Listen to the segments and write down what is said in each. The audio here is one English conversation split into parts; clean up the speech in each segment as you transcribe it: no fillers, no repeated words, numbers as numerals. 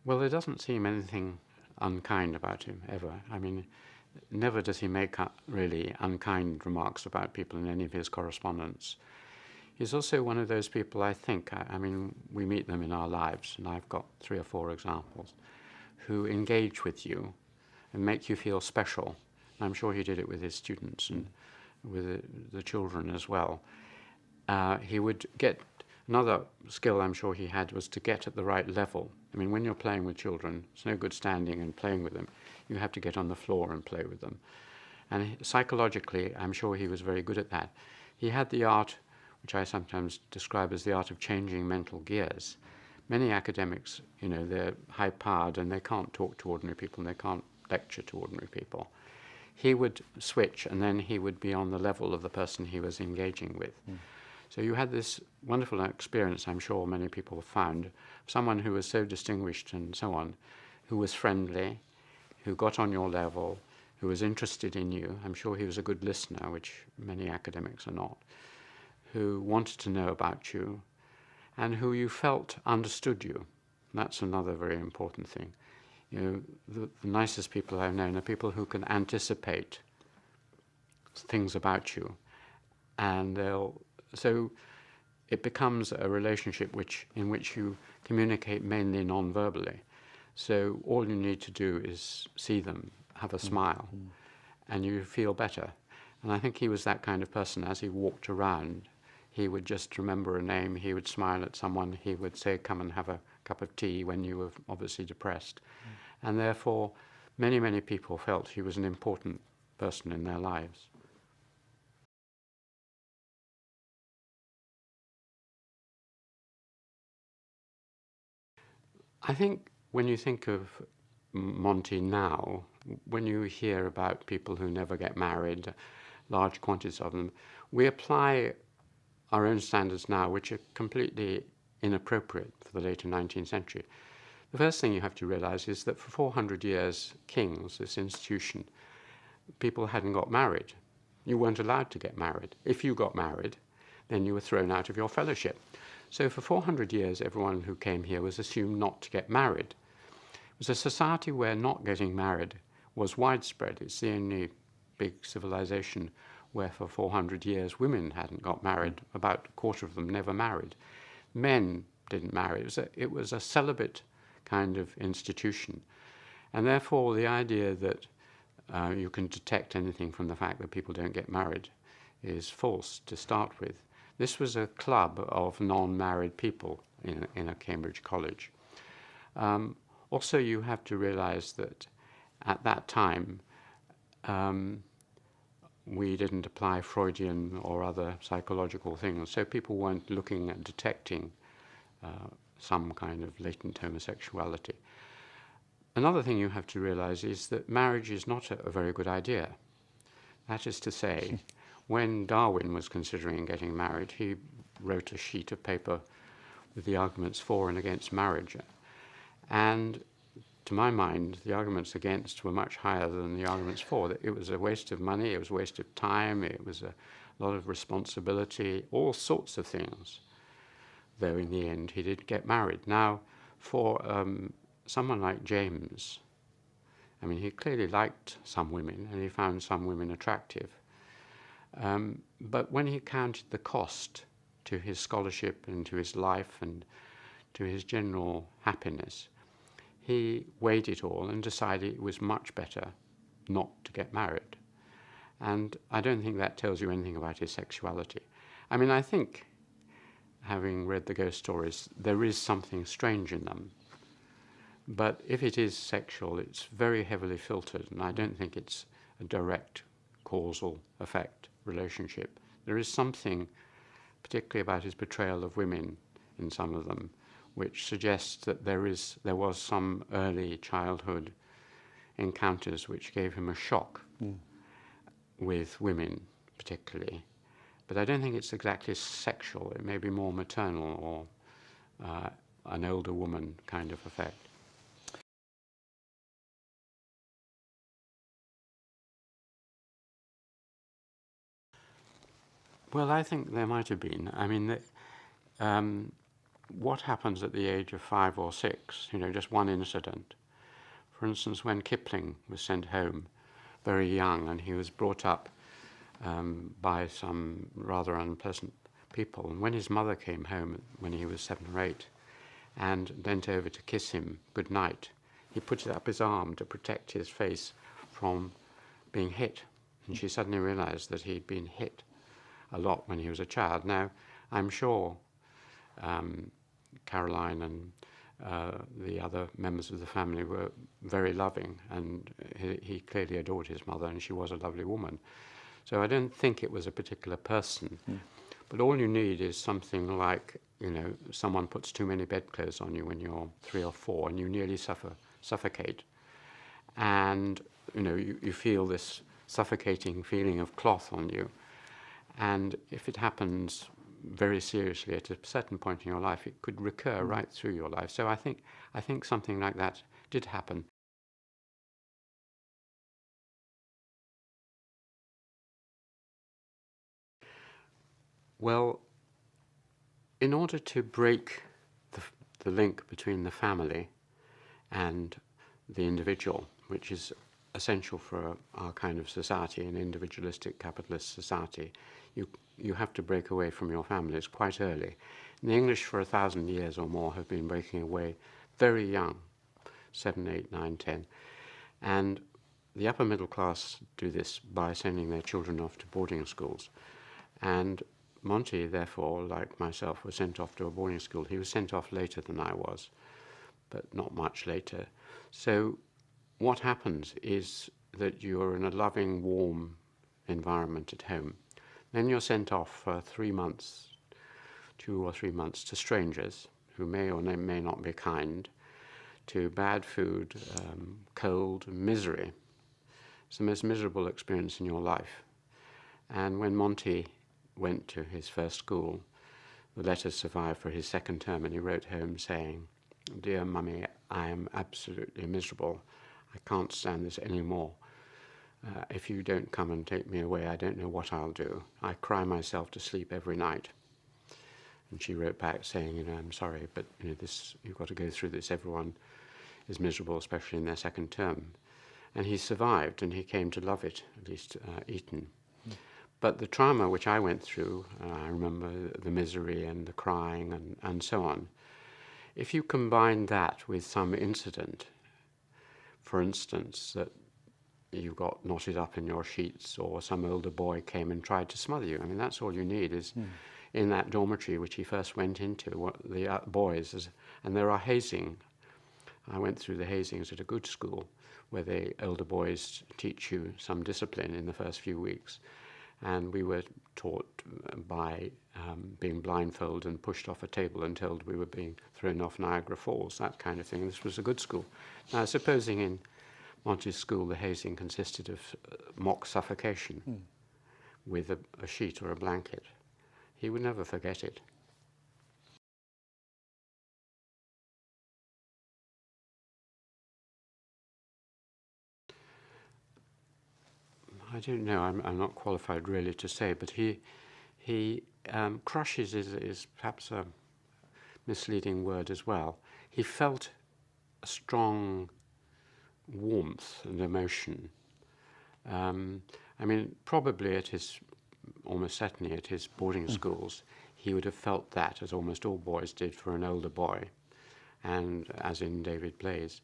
Well, there doesn't seem anything unkind about him, ever. I mean, never does he make really unkind remarks about people in any of his correspondence. He's also one of those people, I think, I mean, we meet them in our lives, and I've got 3 or 4 examples, who engage with you and make you feel special. I'm sure he did it with his students and with the children as well. He would get, another skill I'm sure he had was to get at the right level. I mean, when you're playing with children, it's no good standing and playing with them. You have to get on the floor and play with them. And psychologically, I'm sure he was very good at that. He had the art, which I sometimes describe as the art of changing mental gears. Many academics, you know, they're high-powered and they can't talk to ordinary people and they can't lecture to ordinary people. He would switch and then he would be on the level of the person he was engaging with. So you had this wonderful experience, I'm sure many people found, someone who was so distinguished and so on, who was friendly, who got on your level, who was interested in you. I'm sure he was a good listener, which many academics are not, who wanted to know about you, and who you felt understood you. That's another very important thing. You know, the nicest people I've known are people who can anticipate things about you, and so it becomes a relationship in which you communicate mainly non-verbally. So all you need to do is see them, have a smile, and you feel better. And I think he was that kind of person. As he walked around, he would just remember a name, he would smile at someone, he would say, come and have a cup of tea when you were obviously depressed. And therefore, many, many people felt he was an important person in their lives. I think when you think of Monty now, when you hear about people who never get married, large quantities of them, we apply our own standards now, which are completely inappropriate for the later 19th century. The first thing you have to realize is that for 400 years, King's, this institution, people hadn't got married. You weren't allowed to get married. If you got married, then you were thrown out of your fellowship. So for 400 years, everyone who came here was assumed not to get married. It was a society where not getting married was widespread. It's the only big civilization where for 400 years women hadn't got married. About a quarter of them never married. Men didn't marry. It was a celibate kind of institution. And therefore, the idea that you can detect anything from the fact that people don't get married is false to start with. This was a club of non-married people in a Cambridge college. Also, you have to realize that at that time, we didn't apply Freudian or other psychological things, so people weren't looking at detecting some kind of latent homosexuality. Another thing you have to realize is that marriage is not a very good idea. That is to say, when Darwin was considering getting married, he wrote a sheet of paper with the arguments for and against marriage. And to my mind, the arguments against were much higher than the arguments for. It was a waste of money, it was a waste of time, it was a lot of responsibility, all sorts of things. Though in the end, he did get married. Now, for someone like James, I mean, he clearly liked some women, and he found some women attractive. But when he counted the cost to his scholarship and to his life and to his general happiness, he weighed it all and decided it was much better not to get married. And I don't think that tells you anything about his sexuality. I mean, I think, having read the ghost stories, there is something strange in them. But if it is sexual, it's very heavily filtered, and I don't think it's a direct causal effect relationship. There is something, particularly about his portrayal of women in some of them, which suggests that there was some early childhood encounters which gave him a shock with women, particularly. But I don't think it's exactly sexual. It may be more maternal or an older woman kind of effect. Well, I think there might have been. I mean, what happens at the age of 5 or 6, just one incident. For instance, when Kipling was sent home very young, and he was brought up by some rather unpleasant people, and when his mother came home when he was 7 or 8 and bent over to kiss him good night, he put up his arm to protect his face from being hit, and she suddenly realized that he'd been hit a lot when he was a child. Now, I'm sure Caroline and the other members of the family were very loving, and he clearly adored his mother, and she was a lovely woman. So I don't think it was a particular person. But all you need is something like, someone puts too many bedclothes on you when you're 3 or 4, and you nearly suffocate. And, you feel this suffocating feeling of cloth on you. And if it happens very seriously at a certain point in your life, it could recur right through your life. So I think something like that did happen. Well, in order to break the link between the family and the individual, which is essential for our kind of society, an individualistic capitalist society, you have to break away from your families quite early. And the English for 1,000 years or more have been breaking away very young, 7, 8, 9, 10. And the upper middle class do this by sending their children off to boarding schools. And Monty, therefore, like myself, was sent off to a boarding school. He was sent off later than I was, but not much later. So what happens is that you're in a loving, warm environment at home. Then you're sent off for 3 months, 2 or 3 months, to strangers who may or may not be kind, to bad food, cold, misery. It's the most miserable experience in your life. And when Monty went to his first school, the letters survived for his second term, and he wrote home saying, "Dear Mummy, I am absolutely miserable. I can't stand this anymore. If you don't come and take me away, I don't know what I'll do. I cry myself to sleep every night." And she wrote back saying, "I'm sorry, but you've got to go through this. Everyone is miserable, especially in their second term." And he survived, and he came to love it, at least Eton. But the trauma which I went through, I remember the misery and the crying and so on. If you combine that with some incident, for instance, that you got knotted up in your sheets, or some older boy came and tried to smother you, that's all you need is in that dormitory which he first went into, the boys, and there are hazing. I went through the hazings at a good school where the older boys teach you some discipline in the first few weeks. And we were taught by being blindfolded and pushed off a table and told we were being thrown off Niagara Falls, that kind of thing. This was a good school. Now, supposing in Monty's school the hazing consisted of mock suffocation with a sheet or a blanket, he would never forget it. I don't know. I'm not qualified really to say, but he crushes is perhaps a misleading word as well. He felt a strong warmth and emotion. Probably almost certainly at his boarding schools, he would have felt that, as almost all boys did for an older boy, and as in David Blaze,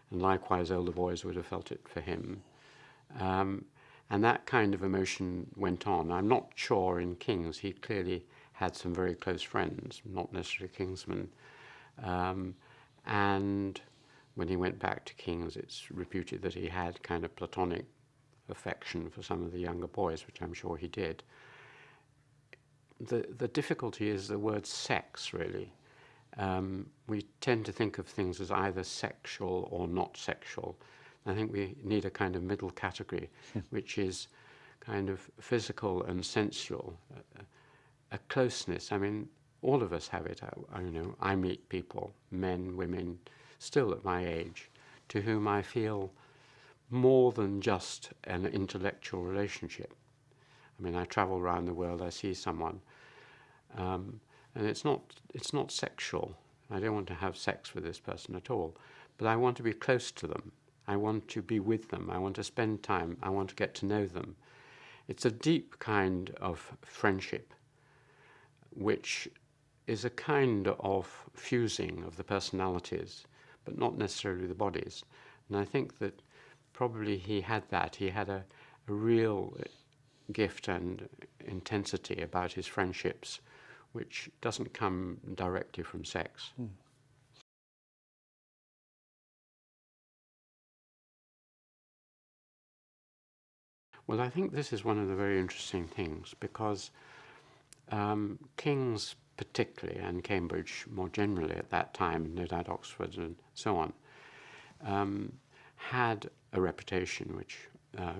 and likewise older boys would have felt it for him. And that kind of emotion went on. I'm not sure in King's. He clearly had some very close friends, not necessarily Kingsmen. And when he went back to King's, it's reputed that he had kind of platonic affection for some of the younger boys, which I'm sure he did. The difficulty is the word sex, really. We tend to think of things as either sexual or not sexual. I think we need a kind of middle category, which is kind of physical and sensual, a closeness. All of us have it. I meet people, men, women, still at my age, to whom I feel more than just an intellectual relationship. I travel around the world, I see someone, And it's not sexual. I don't want to have sex with this person at all, but I want to be close to them. I want to be with them. I want to spend time. I want to get to know them. It's a deep kind of friendship, which is a kind of fusing of the personalities, but not necessarily the bodies. And I think that probably he had that. He had a real gift and intensity about his friendships, which doesn't come directly from sex. Mm. Well, I think this is one of the very interesting things, because King's particularly, and Cambridge more generally at that time, no doubt Oxford and so on, had a reputation which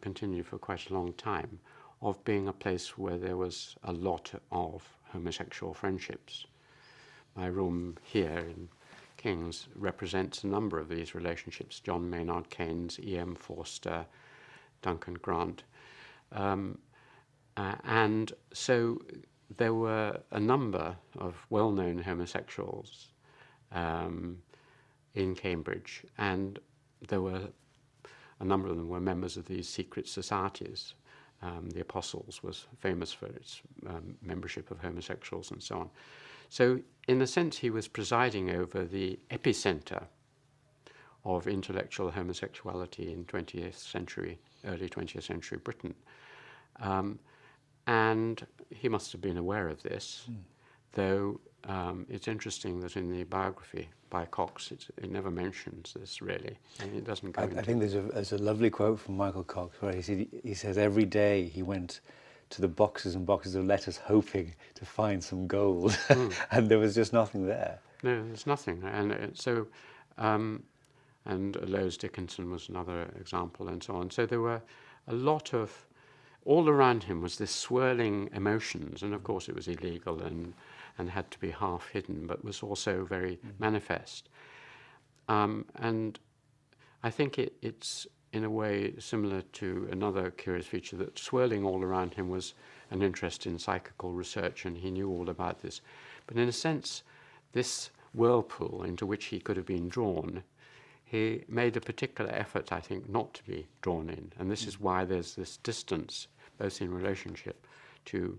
continued for quite a long time of being a place where there was a lot of homosexual friendships. My room here in King's represents a number of these relationships: John Maynard Keynes, E.M. Forster, Duncan Grant. And so there were a number of well-known homosexuals in Cambridge, and there were a number of them were members of these secret societies. The Apostles was famous for its membership of homosexuals and so on. So in a sense, he was presiding over the epicenter of intellectual homosexuality in 20th century, early 20th century Britain. And he must have been aware of this, though it's interesting that in the biography by Cox, it never mentions this really. I mean, it doesn't go into... I think there's a lovely quote from Michael Cox where he says every day he went to the boxes and boxes of letters hoping to find some gold, and there was just nothing there. No, there's nothing. And so, and Lowes Dickinson was another example, and so on. So there were a lot of, all around him was this swirling emotions, and of course it was illegal and had to be half hidden, but was also very manifest. And I think it's in a way similar to another curious feature, that swirling all around him was an interest in psychical research, and he knew all about this. But in a sense, this whirlpool into which he could have been drawn, he made a particular effort, I think, not to be drawn in. And this is why there's this distance, both in relationship to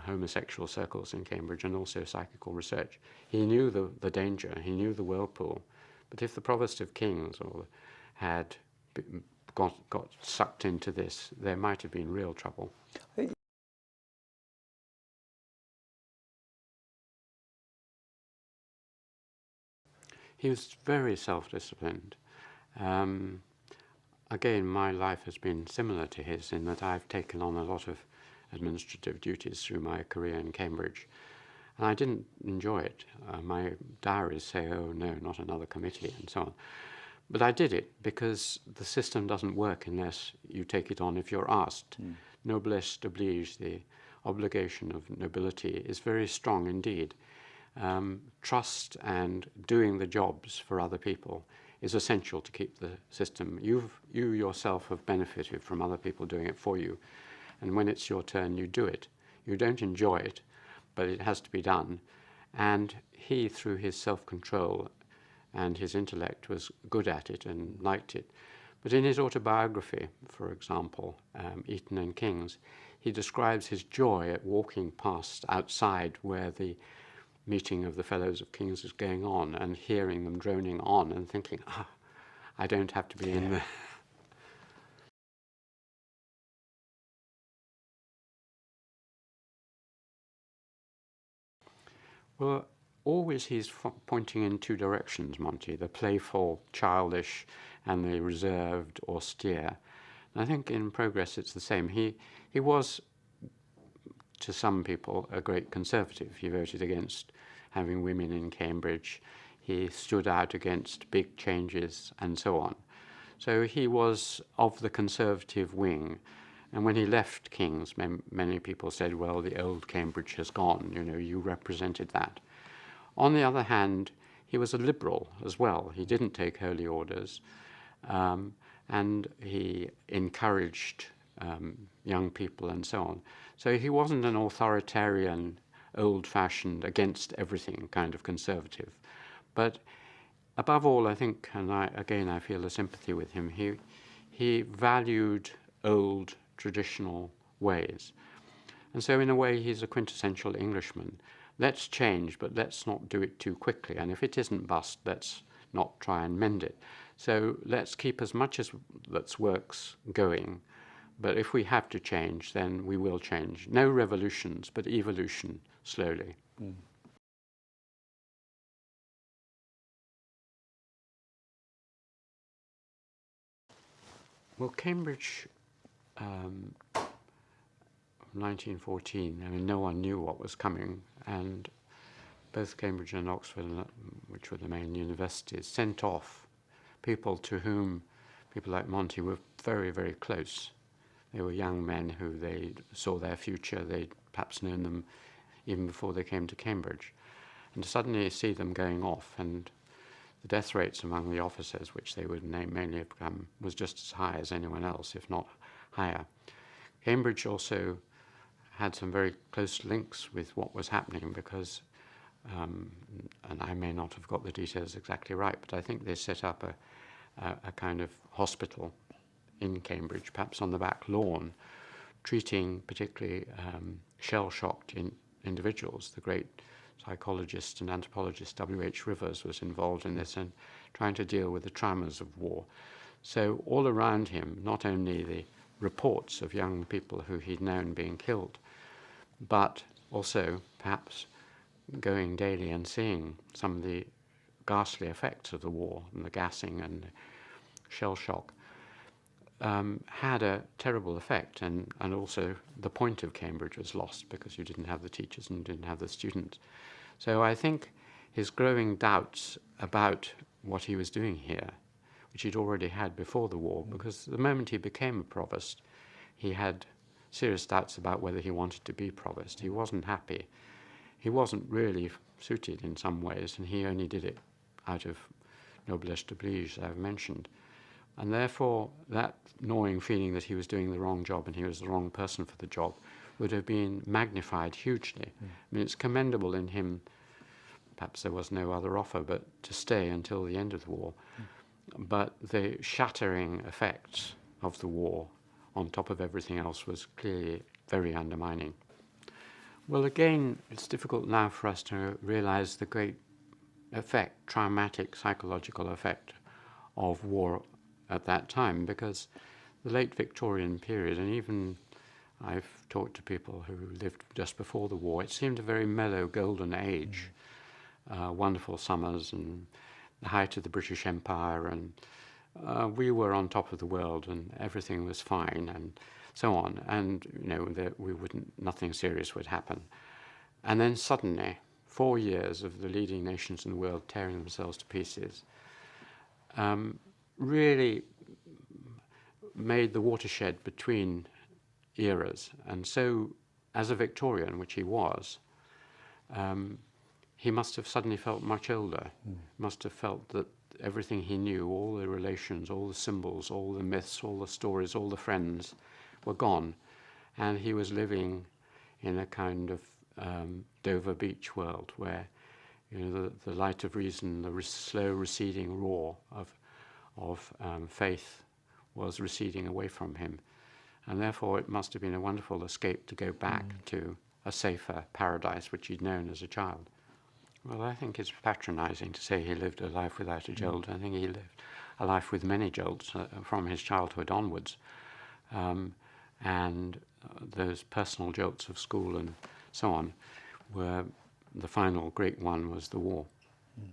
homosexual circles in Cambridge and also psychical research. He knew the danger, he knew the whirlpool. But if the Provost of King's had got sucked into this, there might have been real trouble. He was very self-disciplined. Again, my life has been similar to his in that I've taken on a lot of administrative duties through my career in Cambridge, and I didn't enjoy it. My diaries say, oh no, not another committee, and so on. But I did it because the system doesn't work unless you take it on if you're asked. Noblesse oblige, the obligation of nobility, is very strong indeed. Trust and doing the jobs for other people is essential to keep the system. You yourself have benefited from other people doing it for you, and when it's your turn, you do it. You don't enjoy it, but it has to be done. And he, through his self-control and his intellect, was good at it and liked it. But in his autobiography, for example, Eton and King's, he describes his joy at walking past outside where the meeting of the Fellows of King's is going on, and hearing them droning on and thinking, I don't have to be in there. Well, always he's pointing in two directions, Monty, the playful, childish, and the reserved, austere. And I think in Progress it's the same. He was, to some people, a great conservative. He voted against having women in Cambridge. He stood out against big changes and so on. So he was of the conservative wing. And when he left King's, many people said, well, the old Cambridge has gone, you represented that. On the other hand, he was a liberal as well. He didn't take holy orders, and he encouraged young people and so on. So he wasn't an authoritarian old-fashioned, against everything kind of conservative. But above all, I think, and I feel a sympathy with him, he valued old traditional ways. And so in a way, he's a quintessential Englishman. Let's change, but let's not do it too quickly. And if it isn't bust, let's not try and mend it. So let's keep as much as that works going. But if we have to change, then we will change. No revolutions, but evolution slowly. Mm. Well, Cambridge, 1914, I mean, no one knew what was coming, and both Cambridge and Oxford, which were the main universities, sent off people to whom people like Monty were very, very close. They were young men who they saw their future. They'd perhaps known them even before they came to Cambridge. And to suddenly see them going off, and the death rates among the officers, which they would mainly have become, was just as high as anyone else, if not higher. Cambridge also had some very close links with what was happening because, and I may not have got the details exactly right, but I think they set up a kind of hospital in Cambridge, perhaps on the back lawn, treating particularly shell-shocked individuals. The great psychologist and anthropologist W.H. Rivers was involved in this and trying to deal with the traumas of war. So all around him, not only the reports of young people who he'd known being killed, but also perhaps going daily and seeing some of the ghastly effects of the war and the gassing and shell shock, had a terrible effect, and also the point of Cambridge was lost because you didn't have the teachers and you didn't have the students. So I think his growing doubts about what he was doing here, which he'd already had before the war, because the moment he became a provost, he had serious doubts about whether he wanted to be provost. He wasn't happy. He wasn't really suited in some ways, and he only did it out of noblesse oblige, as I've mentioned. And therefore, that gnawing feeling that he was doing the wrong job and he was the wrong person for the job would have been magnified hugely. I mean, it's commendable in him, perhaps there was no other offer, but to stay until the end of the war. But the shattering effects of the war on top of everything else was clearly very undermining. Well, again, it's difficult now for us to realize the great effect, traumatic psychological effect of war at that time, because the late Victorian period, and even I've talked to people who lived just before the war, it seemed a very mellow golden age, wonderful summers and the height of the British Empire, and we were on top of the world and everything was fine and so on, and nothing serious would happen. And then suddenly, 4 years of the leading nations in the world tearing themselves to pieces, really made the watershed between eras. And so, as a Victorian, which he was, he must have suddenly felt much older, must have felt that everything he knew, all the relations, all the symbols, all the myths, all the stories, all the friends were gone. And he was living in a kind of Dover Beach world where the light of reason, the slow receding roar of faith was receding away from him. And therefore it must have been a wonderful escape to go back to a safer paradise which he'd known as a child. Well, I think it's patronizing to say he lived a life without a jolt. I think he lived a life with many jolts from his childhood onwards. And those personal jolts of school and so on were, the final great one was the war.